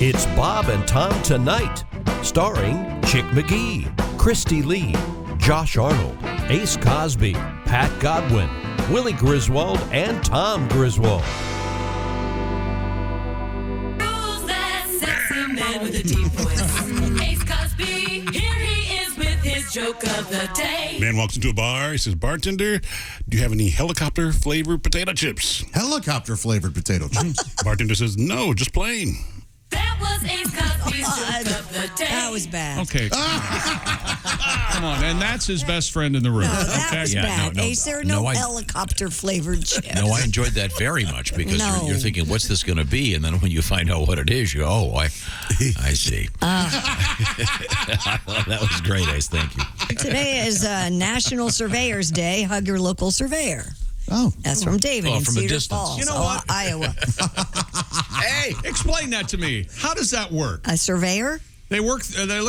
It's Bob and Tom Tonight, starring Chick McGee, Christy Lee, Josh Arnold, Ace Cosby, Pat Godwin, Willie Griswold, and Tom Griswold. Who's that sexy man with a deep voice? Ace Cosby, here he is with his joke of the day. Man walks into a bar. He says, "Bartender, do you have any helicopter-flavored potato chips?" Helicopter-flavored potato chips. Bartender says, "No, just plain." That was Ace Cosby's joke of the day. That was bad. Okay. Come on, and that's his best friend in the room. No, that was bad. no, Ace, there are no, no I- helicopter-flavored chips. No, I enjoyed that very much because No. you're thinking, what's this going to be? And then when you find out what it is, you go, oh, I see. That was great, Ace. Thank you. Today is National Surveyor's Day. Hug your local surveyor. Oh. That's from David in from a Cedar distance. Falls, You know what? Iowa. Hey, explain that to me. How does that work? A surveyor? They look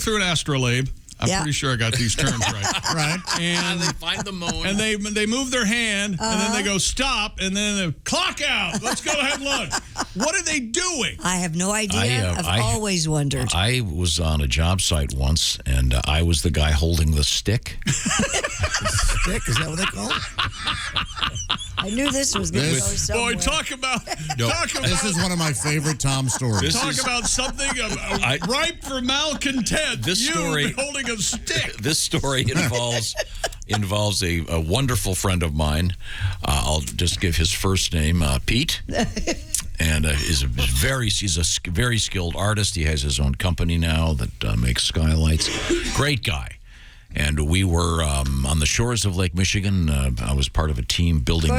through an astrolabe. I'm Yeah. pretty sure I got these terms right. Right. And they find the moon. And they move their hand, and then they go stop, and then they clock out. Let's go have lunch. What are they doing? I have no idea. I've always wondered. I was on a job site once, and I was the guy holding the stick. Stick, is that what they call it? I knew this was going to go somewhere. Boy, talk about This is one of my favorite Tom stories. talk about something ripe for malcontent. This you story- holding a stick. This story involves a wonderful friend of mine. I'll just give his first name, Pete. And he's a very skilled artist. He has his own company now that makes skylights. Great guy. And we were on the shores of Lake Michigan. I was part of a team building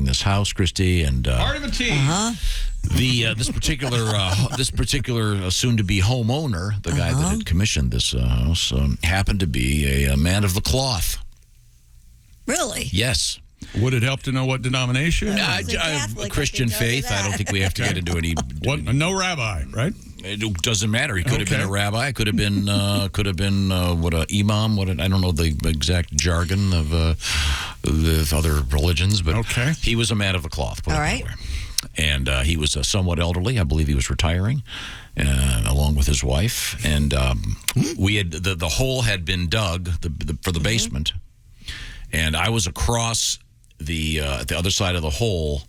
this house, Christy, and Part of a team. this particular soon-to-be homeowner, the guy that had commissioned this house, happened to be a man of the cloth. Really? Yes. Would it help to know what denomination? Catholic, Christian I can tell you faith. I that. don't think we have to get into any. What? No rabbi, right? It doesn't matter. He could have been Okay. a rabbi. Could have been what a imam. I don't know the exact jargon of the other religions, but Okay. he was a man of the cloth. Put it All that right. way. And he was somewhat elderly. I believe he was retiring, along with his wife. And we had the hole had been dug for the basement, and I was across the other side of the hole.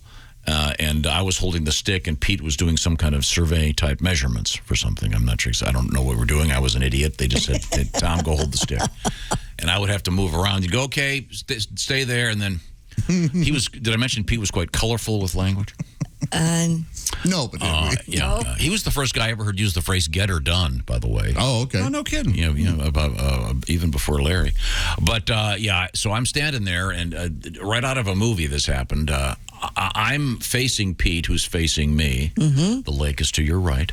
And I was holding the stick, and Pete was doing some kind of survey-type measurements for something. I'm not sure. I don't know what we're doing. I was an idiot. They just said, "Hey, Tom, go hold the stick." And I would have to move around. You go, okay, stay there. And then did I mention Pete was quite colorful with language? No, but He was the first guy I ever heard use the phrase "get her done." By the way. Oh, okay. Oh, no kidding. About even before Larry, but so I'm standing there, and right out of a movie, this happened. I'm facing Pete, who's facing me. The lake is to your right,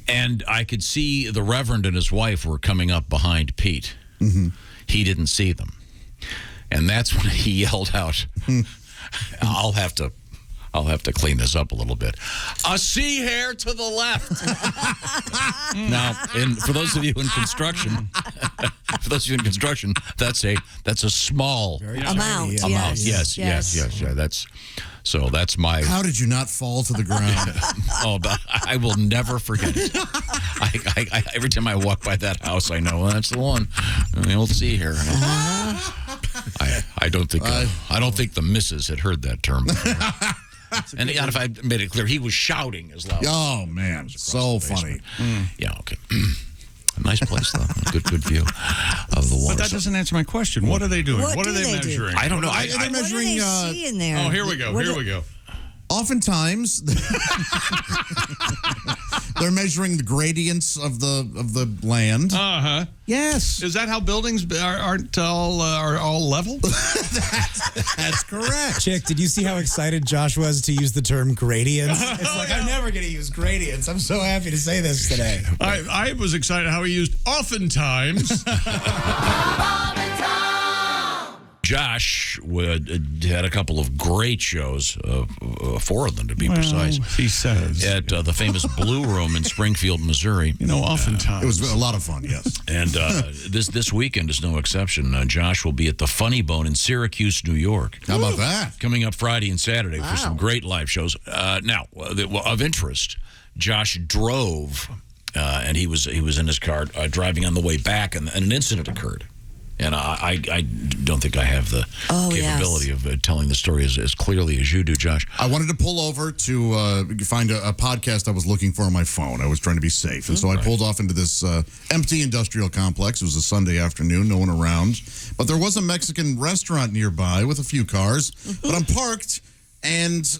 and I could see the Reverend and his wife were coming up behind Pete. He didn't see them, and that's when he yelled out, "I'll have to clean this up a little bit. A sea hair to the left." Now, and for those of you in construction, that's a small Amount. Yes. That's my. How did you not fall to the ground? I will never forget it. I every time I walk by that house, I know that's the one. The old sea hair. I don't think the missus had heard that term before. And if I made it clear, he was shouting as loud. Oh, man. So funny. Yeah, okay. A nice place, though. A good view of the water. But that doesn't answer my question. What are they doing? What are do they they do? measuring? I don't know. They're What do measuring. they see in there? Oh, here we go. Here we go. Oftentimes, they're measuring the gradients of the land. Uh-huh. Yes, Is that how buildings aren't all level? that's correct. Chick, did you see how excited Josh was to use the term gradients? It's like, I'm never going to use gradients. I'm so happy to say this today. I was excited how he used oftentimes. Bob and Tom. Josh had a couple of great shows, 4 of them to be precise. He says. At the famous Blue Room in Springfield, Missouri. Oftentimes. It was a lot of fun, yes. And this weekend is no exception. Josh will be at the Funny Bone in Syracuse, New York. How about that? Coming up Friday and Saturday for some great live shows. Now, of interest, Josh drove, and he was in his car driving on the way back, and an incident occurred. And I don't think I have the capability of telling the story as clearly as you do, Josh. I wanted to pull over to find a podcast I was looking for on my phone. I was trying to be safe. And so I pulled off into this empty industrial complex. It was a Sunday afternoon, no one around. But there was a Mexican restaurant nearby with a few cars. But I'm parked and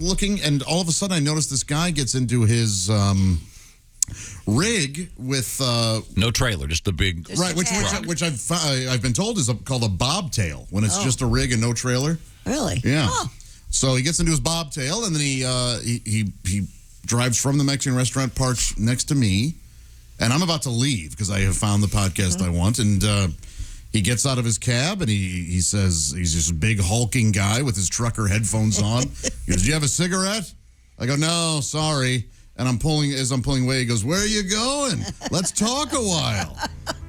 looking, and all of a sudden I noticed this guy gets into his... rig with no trailer, just the big which I've been told is called a bobtail when it's just a rig and no trailer. Really? Yeah. Oh. So he gets into his bobtail and then he drives from the Mexican restaurant, parks next to me, and I'm about to leave because I have found the podcast I want. And he gets out of his cab and he says, he's just a big hulking guy with his trucker headphones on. He goes, "Do you have a cigarette?" I go, "No, sorry." And as I'm pulling away, he goes, "Where are you going? Let's talk a while."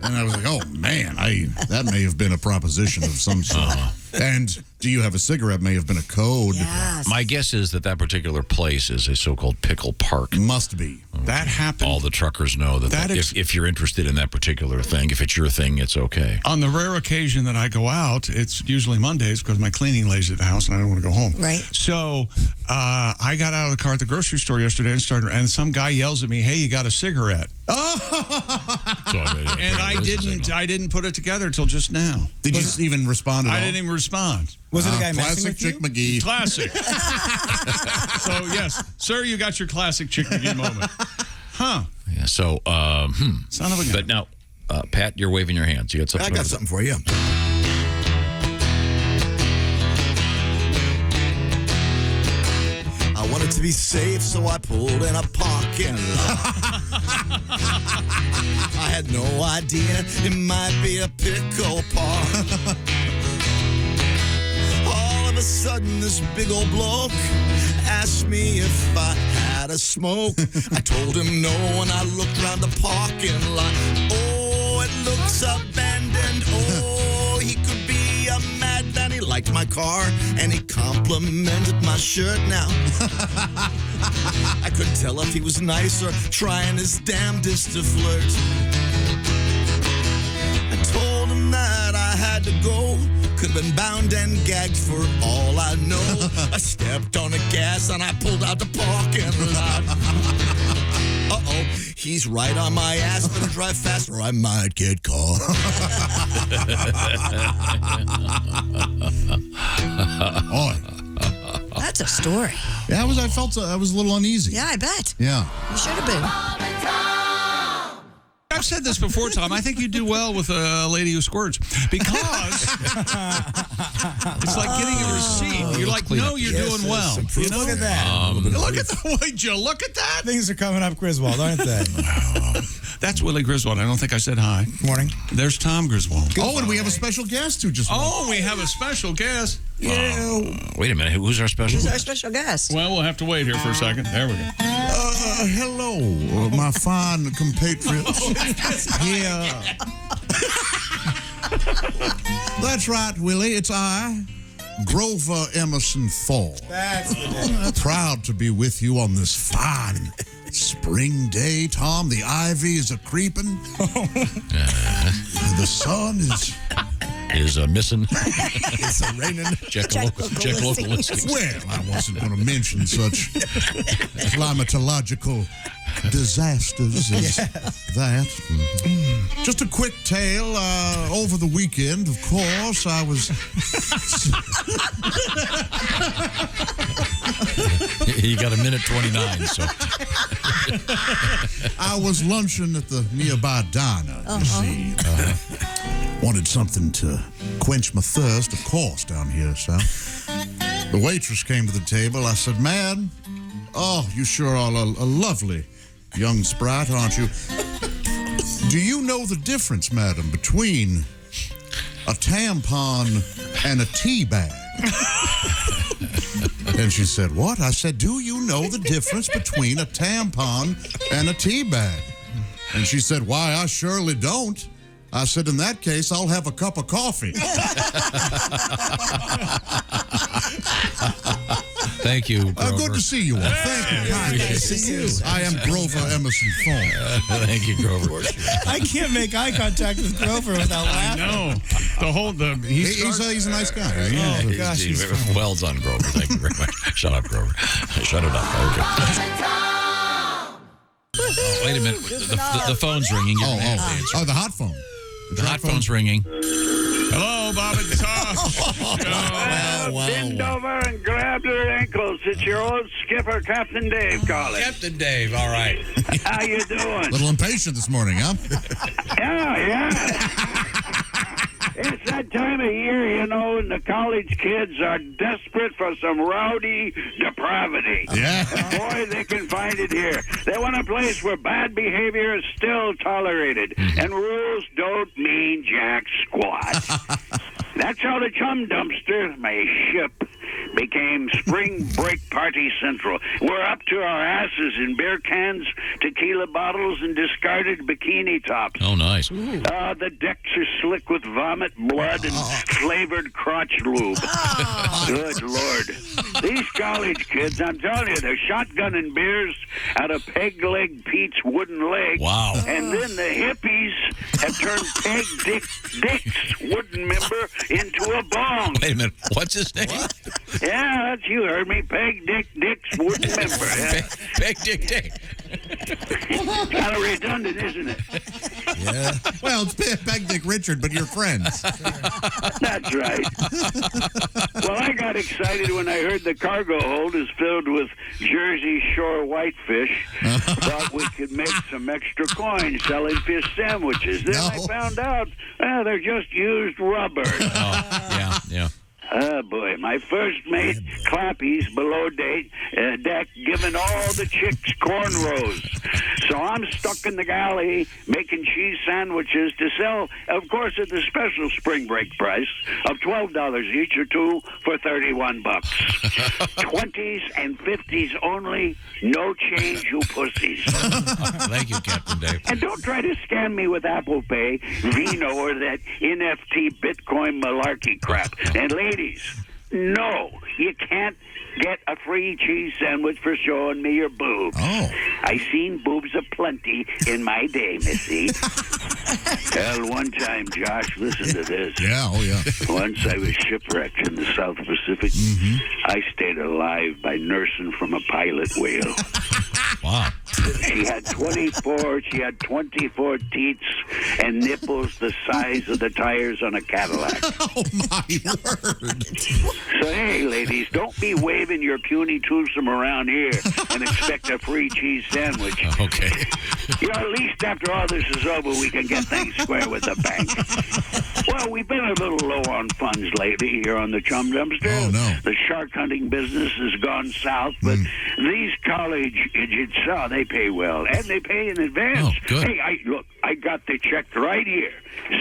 And I was like, "Oh man, that may have been a proposition of some sort." And "Do you have a cigarette?" may have been a code. Yes. My guess is that particular place is a so-called pickle park. Must be. That happened. All the truckers know that if you're interested in that particular thing, if it's your thing, it's okay. On the rare occasion that I go out, it's usually Mondays because my cleaning lays at the house and I don't want to go home. Right. So I got out of the car at the grocery store yesterday and some guy yells at me, "Hey, you got a cigarette?" And I didn't put it together until just now. Did you even respond at all? I didn't even respond. Was it a guy messing classic with Chick you? McGee. Classic. So, yes, sir, you got your classic Chick McGee moment. Huh. Yeah, so, Son of a gun. But now, Pat, you're waving your hands. You got something? I got something for you. I wanted to be safe, so I pulled in a parking lot. I had no idea it might be a pickle park. All of a sudden, this big old bloke asked me if I had a smoke. I told him no, and I looked around the parking lot. Oh, it looks abandoned. Oh, he could be a madman. He liked my car, and he complimented my shirt now. I couldn't tell if he was nice or trying his damnedest to flirt. I told him that I had to go. Could have been bound and gagged for all I know. I stepped on the gas and I pulled out the parking lot. Uh-oh, he's right on my ass. Better drive fast or I might get caught. That's a story. Yeah, I felt I was a little uneasy. Yeah, I bet. Yeah. You should have been. I've said this before, Tom. I think you do well with a lady who squirts because it's like getting a receipt. You're like, no, you're doing well. You know? Look at that. Look at the way you look at that. Things are coming up, Griswold, aren't they? That's Willie Griswold. I don't think I said hi. Morning. There's Tom Griswold. Oh, and we have a special guest who just. Oh, we have a special guest. Wait a minute. Who's our special? Who's our special guest? Well, we'll have to wait here for a second. There we go. Hello, my fine compatriots. Yeah. That's right, Willie. It's I, Grover Emerson Thorne. That's the day. Proud to be with you on this fine spring day, Tom. The ivy is a-creeping. The sun is missing. It's raining. Check local listings. Well, I wasn't going to mention such climatological disasters as that. Just a quick tale. Over the weekend, of course, I was... You got a minute 29, so... I was lunching at the nearby diner, you see. Wanted something to quench my thirst, of course, down here, so. The waitress came to the table. I said, "Man, you sure are a lovely young sprite, aren't you? Do you know the difference, madam, between a tampon and a tea bag. And she said, what? I said, do you know the difference between a tampon and a tea bag? And she said, why, I surely don't. I said, in that case, I'll have a cup of coffee. Thank you, Grover. Good to see you all. Thank you. Hi, Appreciate nice to see you. I am Grover Emerson Thorne. Thank you, Grover. I can't make eye contact with Grover without laughing. No, He's a nice guy. Right? Oh, gosh, he's fun. Well done, Grover. Thank you very much. Shut up, Grover. Shut it up. Okay. Oh, wait a minute. The phone's ringing. You're gonna have to answer. The hot phone. The hot phone's ringing. Hello, Bob and Tom. Bend over and grab their ankles. It's your old skipper, Captain Dave, calling. Captain Dave, all right. How you doing? A little impatient this morning, huh? Yeah. It's that time of year, you know, and the college kids are desperate for some rowdy depravity. Yeah. And boy, they can find it here. They want a place where bad behavior is still tolerated, and rules don't mean jack squat. That's how the Chum Dumpster, my ship, became Spring Break Party Central. We're up to our asses in beer cans, tequila bottles, and discarded bikini tops. Oh, nice. The decks are slick with vomit, blood, and flavored crotch lube. Good Lord. These college kids, I'm telling you, they're shotgunning beers out of Peg Leg Pete's wooden leg. Wow. And then the hippies have turned Peg Dick's wooden member into a bong. Wait a minute. What's his name? Yeah, that's you heard me. Peg Dick's wooden member. Yeah. Peg Dick. Kind of redundant, isn't it? Yeah. Well, it's Peg Dick Richard, but you're friends. That's right. Well, I got excited when I heard the cargo hold is filled with Jersey Shore whitefish. Thought we could make some extra coins selling fish sandwiches. Then I found out, they're just used rubber. Oh, yeah. Oh, boy. My first mate, Clappy's below deck, giving all the chicks cornrows. So I'm stuck in the galley making cheese sandwiches to sell, of course, at the special spring break price of $12 each or two for $31. 20s and 50s only. No change, you pussies. Thank you, Captain Dave. And don't try to scam me with Apple Pay, Vino, or that NFT Bitcoin malarkey crap. And ladies, no, you can't get a free cheese sandwich for showing me your boobs. Oh. I seen boobs aplenty in my day, missy. Well, one time, Josh, listen to this. Yeah, oh yeah. Once I was shipwrecked in the South Pacific. I stayed alive by nursing from a pilot whale. Wow. She had 24 teats and nipples the size of the tires on a Cadillac. Oh, my word. So, hey, ladies, don't be waving your puny twosome around here and expect a free cheese sandwich. Okay. You know, at least after all this is over, we can get things square with the bank. Well, we've been a little low on funds lately here on the Chum Dumpster. Oh, no. The shark hunting business has gone south, but these college idiots, they pay well, and they pay in advance. Oh, good. Hey, I got the check right here,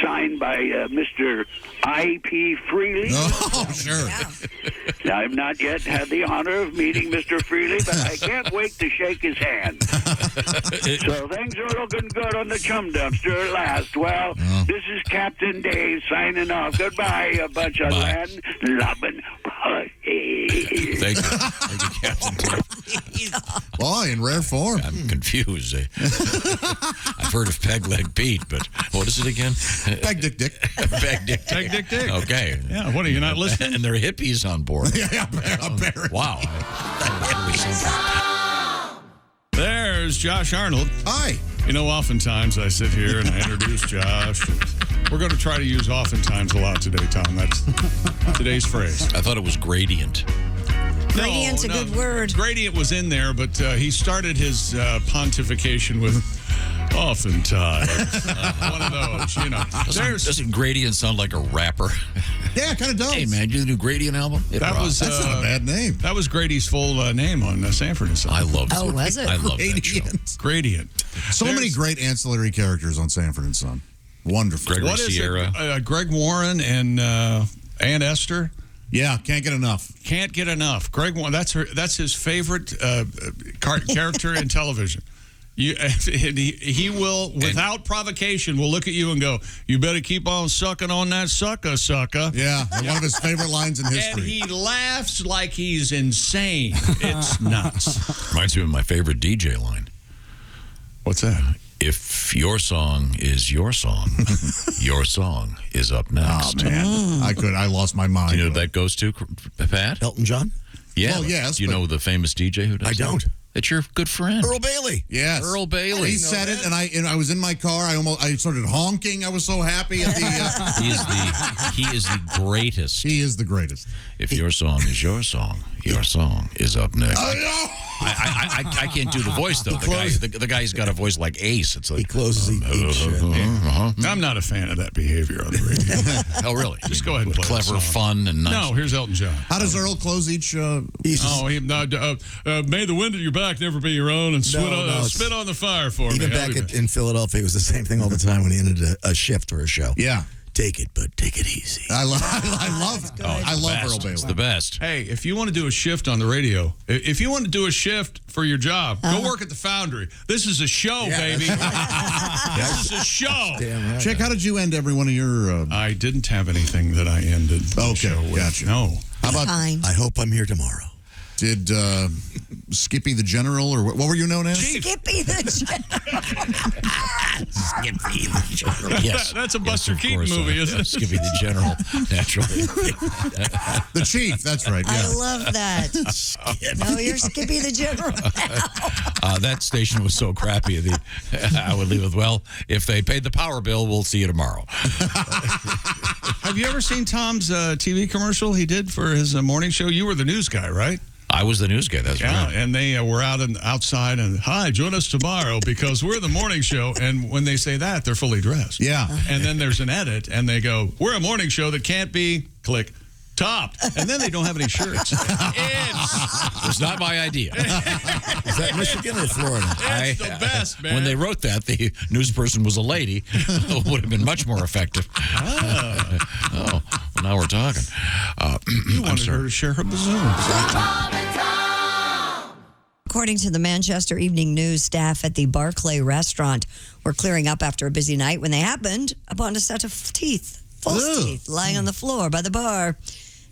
signed by Mr. I.P. Freely. Oh, sure. Now, I've not yet had the honor of meeting Mr. Freely, but I can't wait to shake his hand. So things are looking good on the Chum Dumpster at last. Well, this is Captain Dave signing off. Goodbye, a bunch of land-loving puppies. Thank you, Captain Dave. Boy, in rare form. I'm confused. I've heard of Peg Leg Pete, but what is it again? Peg Dick. Peg Dick. Peg Dick. Okay. Yeah, what are you not listening? And they're hippies on board. Yeah, apparently. Wow. There's Josh Arnold. Hi. You know, oftentimes I sit here and I introduce Josh. We're going to try to use oftentimes a lot today, Tom. That's today's phrase. I thought it was gradient. Gradient's a good word. Gradient was in there, but he started his pontification with oftentimes. One of those, you know. Doesn't Gradient sound like a rapper? Yeah, it kind of does. Hey, man, you do Gradient album? That's not a bad name. That was Grady's full name on Sanford and Son. I love Oh, was it? I love that show. Gradient. So many great ancillary characters on Sanford and Son. Wonderful. Gregory What is Sierra. it? Greg Warren and Aunt Esther. Yeah, can't get enough. Can't get enough. Greg, that's his favorite character in television. He will, without provocation, will look at you and go, "You better keep on sucking on that sucker." Yeah, one of his favorite lines in history. And he laughs like he's insane. It's nuts. Reminds me of my favorite DJ line. What's that? If your song is your song, your song is up next. Oh, man. I lost my mind. Do you know who that goes to, Pat? Elton John? Yeah. Well, yes. Do you know the famous DJ who does I don't. that? It's your good friend. Earl Bailey. Yes. Earl Bailey. He said it, and I was in my car. I started honking. I was so happy. At the, He is the greatest. He is the greatest. If your song is your song is up next. I know. I can't do the voice though. The guy's got a voice like Ace. It's like He closes each show. I'm not a fan of that behavior on the radio. Oh, really? Just go ahead and play clever, that song. fun, and nice. No, here's Elton John. How does Earl close each? May the wind at your back never be your own, and spit on the fire for me. Even back in Philadelphia, it was the same thing all the time when he ended a shift or a show. Yeah. Take it, but take it easy. I love Earl Bailey. It's the best. Hey, if you want to do a shift on the radio, if you want to do a shift for your job, go work at the Foundry. This is a show, baby. This is a show. Damn right. Chick, how did you end every one of your? I didn't have anything that I ended the show with. Gotcha. No. How about Fine. I hope I'm here tomorrow. did Skippy the General, or what were you known as? Skippy the General. Skippy the General. Yes. That's a Buster of Keaton course, movie, isn't it? Skippy the General, naturally. The Chief, that's right. Yeah. I love that. No, you're Skippy the General. That station was so crappy. I would leave with, well, if they paid the power bill, we'll see you tomorrow. Have you ever seen Tom's TV commercial he did for his morning show? You were the news guy, right? I was the news guy. That's right. And they were outside and, hi, join us tomorrow because we're the morning show. And when they say that, they're fully dressed. Yeah. And then there's an edit, and they go, we're a morning show that can't be, click, topped. And then they don't have any shirts. It's not my idea. Is that Michigan or Florida? It's the best, man. When they wrote that, the news person was a lady. It would have been much more effective. Oh, well, now we're talking. You wanted her to share her bazooms. According to the Manchester Evening News, staff at the Barclay restaurant were clearing up after a busy night when they happened upon a set of teeth, false teeth, lying on the floor by the bar.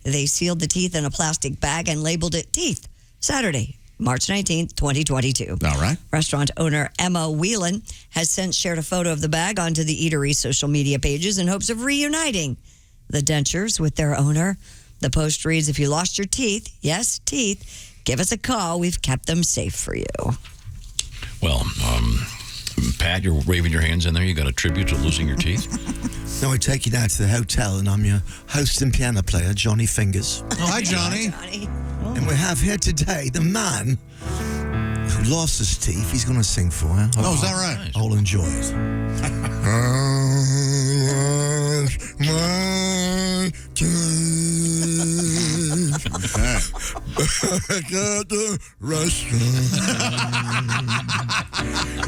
They sealed the teeth in a plastic bag and labeled it teeth. Saturday, March 19th, 2022. All right. Restaurant owner Emma Whelan has since shared a photo of the bag onto the eatery's social media pages in hopes of reuniting the dentures with their owner. The post reads, if you lost your teeth, yes, teeth, give us a call. We've kept them safe for you. Well, Pat, you're waving your hands in there. You got a tribute to losing your teeth? No, I take you down to the hotel, and I'm your host and piano player, Johnny Fingers. Oh, hi, Johnny. And we have here today the man who lost his teeth. He's going to sing for you. Oh, is that right? Nice. I'll enjoy it. My teeth back at the restaurant.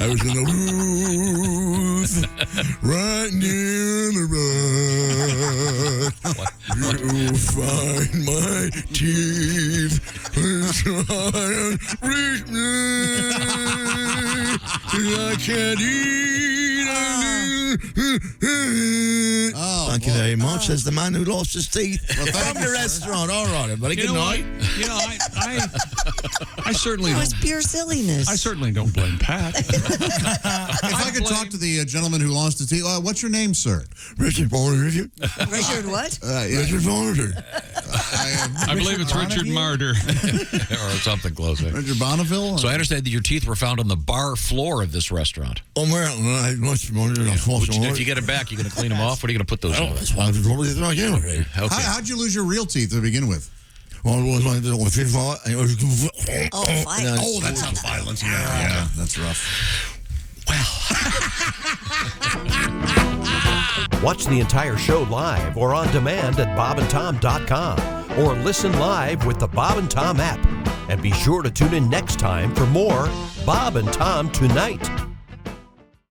I was in the booth right near the road. You'll find my teeth try and reach me. I can't eat. Thank you very much. Says the man who lost his teeth from the restaurant. All right, everybody. Good night. I certainly That was don't. pure silliness. I certainly don't blame Pat. If I could talk to the gentleman who lost his teeth, what's your name, sir? Richard Bonner. Richard, what? Richard Bonner. I believe it's Richard Martyr. Or something close. Richard Bonneville? So I understand that your teeth were found on the bar floor of this restaurant. Oh, well, I must If you get it back, you're going to clean them off? What are you going to put those in? that's why I was probably not here. Okay. How'd you lose your real teeth to begin with? Well, it was like this on 5th. Oh, fine. Oh, that sounds violent. Yeah, that's rough. Watch the entire show live or on demand at bobandtom.com or listen live with the Bob and Tom app. And be sure to tune in next time for more Bob and Tom Tonight.